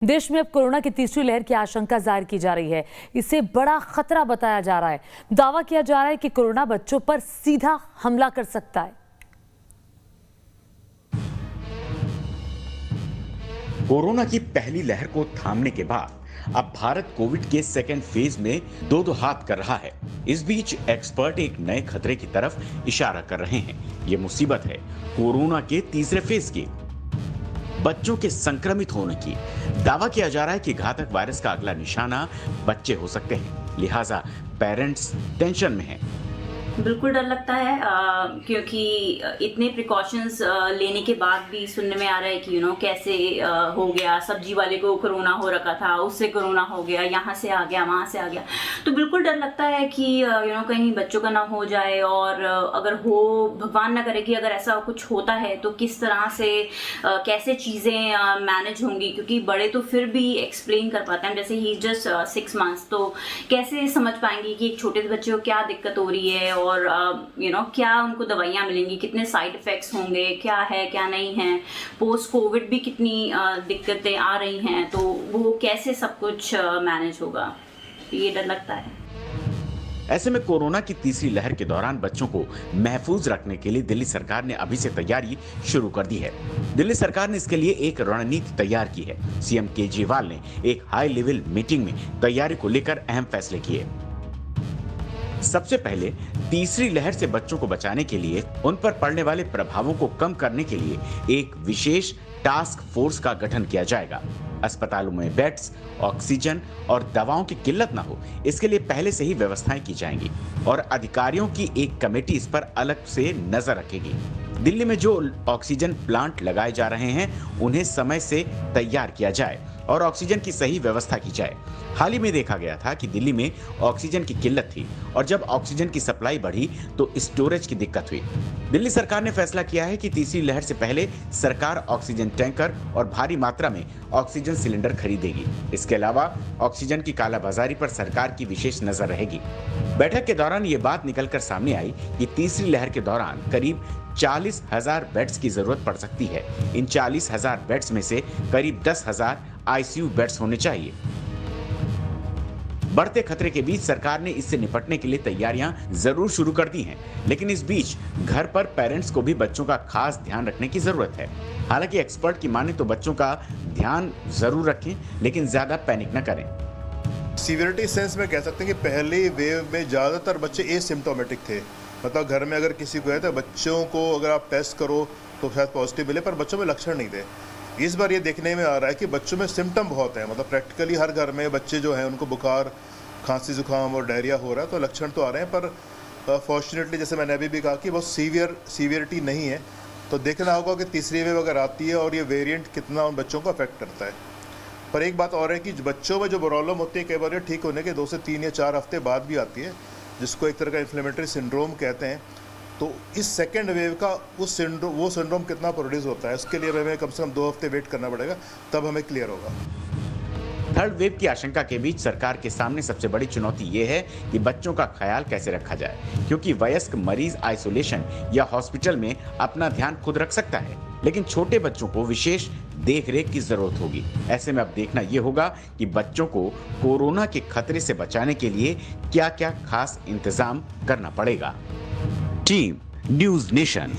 देश में अब कोरोना की तीसरी लहर की आशंका जाहिर की जा रही है। इसे बड़ा खतरा बताया जा रहा है। दावा किया जा रहा है कि कोरोना बच्चों पर सीधा हमला कर सकता है। कोरोना की पहली लहर को थामने के बाद अब भारत कोविड के सेकेंड फेज में दो हाथ कर रहा है। इस बीच एक्सपर्ट एक नए खतरे की तरफ इशारा कर रहे हैं। ये मुसीबत है कोरोना के तीसरे फेज की, बच्चों के संक्रमित होने की। दावा किया जा रहा है कि घातक वायरस का अगला निशाना बच्चे हो सकते हैं, लिहाजा पेरेंट्स टेंशन में हैं। बिल्कुल डर लगता है क्योंकि इतने प्रिकॉशंस लेने के बाद भी सुनने में आ रहा है कि कैसे हो गया, सब्जी वाले को कोरोना हो रखा था, उससे कोरोना हो गया, यहाँ से आ गया, वहाँ से आ गया। तो बिल्कुल डर लगता है कि कहीं बच्चों का ना हो जाए, और अगर हो, भगवान ना करे कि अगर ऐसा कुछ होता है तो किस तरह से कैसे चीज़ें मैनेज होंगी, क्योंकि बड़े तो फिर भी एक्सप्लेन कर पाते हैं। जैसे ही जस्ट 6 मंथ्स, तो कैसे समझ पाएंगे कि एक छोटे बच्चे को क्या दिक्कत हो रही है, और क्या उनको दवाइयाँ मिलेंगी, कितने साइड इफेक्ट्स होंगे, क्या है क्या नहीं है, पोस्ट कोविड भी कितनी दिक्कतें आ रही हैं, तो वो कैसे सब कुछ मैनेज होगा, ये डर लगता है। ऐसे में कोरोना की तीसरी लहर के दौरान बच्चों को महफूज रखने के लिए दिल्ली सरकार ने अभी से तैयारी शुरू कर दी है। दिल्ली सरकार ने इसके लिए एक रणनीति तैयार की है। सीएम केजरीवाल ने एक हाई लेवल मीटिंग में तैयारी को लेकर अहम फैसले किए। सबसे पहले तीसरी लहर से बच्चों को बचाने के लिए उन पर पड़ने वाले प्रभावों को कम करने के लिए एक विशेष टास्क फोर्स का गठन किया जाएगा। अस्पतालों में बेड्स, ऑक्सीजन और दवाओं की किल्लत ना हो, इसके लिए पहले से ही व्यवस्थाएं की जाएंगी और अधिकारियों की एक कमेटी इस पर अलग से नजर रखेगी। दिल्ली में जो ऑक्सीजन प्लांट लगाए जा रहे हैं उन्हें समय से तैयार किया जाए और ऑक्सीजन की सही व्यवस्था की जाए। हाल ही में देखा गया था कि दिल्ली में ऑक्सीजन की किल्लत थी और जब ऑक्सीजन की सप्लाई बढ़ी तो स्टोरेज की दिक्कत हुई। दिल्ली सरकार ने फैसला किया है कि तीसरी लहर से पहले सरकार ऑक्सीजन टैंकर और भारी मात्रा में ऑक्सीजन सिलेंडर खरीदेगी। इसके अलावा ऑक्सीजन की कालाबाजारी पर सरकार की विशेष नजर रहेगी। बैठक के दौरान ये बात निकलकर सामने आई कि तीसरी लहर के दौरान करीब 40,000 बेड्स की जरूरत पड़ सकती है। इन 40,000 बेड्स में से करीब 10,000 आईसीयू बेड्स होने चाहिए। बढ़ते खतरे के बीच सरकार ने इससे निपटने के लिए तैयारियां जरूर शुरू कर दी हैं, लेकिन इस बीच घर पर पेरेंट्स को भी बच्चों का खास ध्यान रखने की जरूरत है। हालांकि एक्सपर्ट की माने तो बच्चों का ध्यान जरूर रखें, लेकिन ज्यादा पैनिक न करें। सीवियरिटी सेंस में कह सकते हैं कि पहली वेव में ज़्यादातर बच्चे एसिम्प्टोमेटिक थे। मतलब घर में अगर किसी को है तो बच्चों को अगर आप टेस्ट करो तो शायद पॉजिटिव मिले, पर बच्चों में लक्षण नहीं थे। इस बार ये देखने में आ रहा है कि बच्चों में सिम्टम बहुत हैं। मतलब प्रैक्टिकली हर घर में बच्चे जो हैं उनको बुखार, खांसी, जुकाम और डायरिया हो रहा है, तो लक्षण तो आ रहे हैं, पर फॉर्चुनेटली जैसे मैंने अभी भी कहा कि बहुत सीवियरिटी नहीं है। तो देखना होगा कि तीसरी वेव अगर आती है और ये वेरिएंट कितना उन बच्चों को अफेक्ट करता है। पर एक बात और है कि बच्चों में जो प्रॉब्लम होती है कई बार ये ठीक होने के 2 से 3 या 4 हफ्ते बाद भी आती है, जिसको एक तरह का इन्फ्लेमेटरी सिंड्रोम कहते हैं। तो इस सेकेंड वेव का वो सिंड्रोम कितना प्रोड्यूस होता है, उसके लिए हमें कम से कम 2 हफ्ते वेट करना पड़ेगा, तब हमें क्लियर होगा। थर्ड वेव की आशंका के बीच सरकार के सामने सबसे बड़ी चुनौती ये है कि बच्चों का ख्याल कैसे रखा जाए, क्योंकि वयस्क मरीज आइसोलेशन या हॉस्पिटल में अपना ध्यान खुद रख सकता है, लेकिन छोटे बच्चों को विशेष देखरेख की जरूरत होगी। ऐसे में अब देखना यह होगा कि बच्चों को कोरोना के खतरे से बचाने के लिए क्या क्या खास इंतजाम करना पड़ेगा। Team news nation.